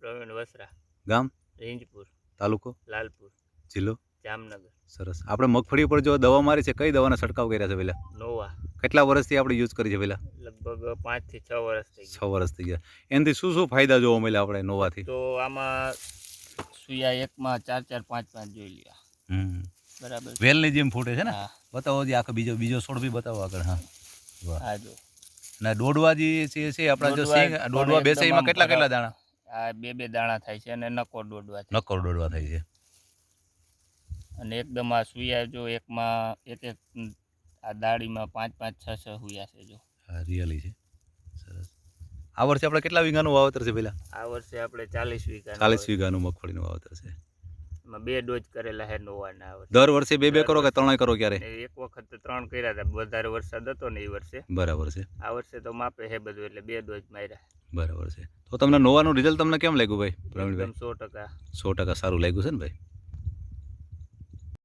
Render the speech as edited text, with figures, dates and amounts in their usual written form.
પ્રવીણ વસરા, ગામ રેંજપુર, તાલુકો લાલપુર, જિલ્લો જામનગર. સરસ. આપણે મગફળી પર જો દવા મારી છે કઈ દવાના છંટકાવ કર્યા છે પહેલાં? નોવા કેટલા વર્ષથી આપણે યુઝ કરી છે પહેલાં? લગભગ 5 થી 6 વર્ષ થઈ 6 વર્ષ થઈ ગયા. એનાથી શું શું ફાયદા જોવા મળ્યા આપણે નોવાથી? તો આમાં સુયા એકમાં 4 4 5 5 જોઈ લ્યા. હમ બરાબર. વેલની જેમ ફૂટે છે ને? હા. બતાવો જે આખો બીજો છોડ બી બતાવો આગળ. હા વાહ. આ જો અને દોડવા જે છે આપણા જો દોડવા સિંગ દોડવા પણ બેસે એકદમ એમાં આમ કેટલા કેટલા દાણા? આ બે દાણા થાય છે અને નકોર દોડવા થાય. નક્કોર દોડવા થાય છે. અને એકદમ આ સુયા જો એકમાં એક આ દાડીમાં 5 5 6 6 હુયા છે જો. હા રિયલી છે. સરસ. આ વર્ષે આપણે કેટલા વીઘાનું વાવેતર છે પહેલાં? આ વર્ષે આપણે 40 વીઘા 40 વીઘાનું મગફળીનું વાવેતર છે. એમાં 2 ડોઝ કરેલા છે નોવાના. આ વર્ષે દર વર્ષે બે કરો કે ત્રણેય કરો ક્યારે? એક વખત તો 3 કર્યા હતા, વધારે વરસાદ હતો ને એ વર્ષે. બરાબર છે. આ વર્ષે તો માપે છે બધું એટલે 2 ડોઝ માર્યા. બરાબર છે. તો તમને નોવાનું રિઝલ્ટ તમને કેમ લાગ્યું ભાઈ પ્રવીણભાઈ? એકદમ 100%. 100% સારું લાગ્યું છે ને ભાઈ?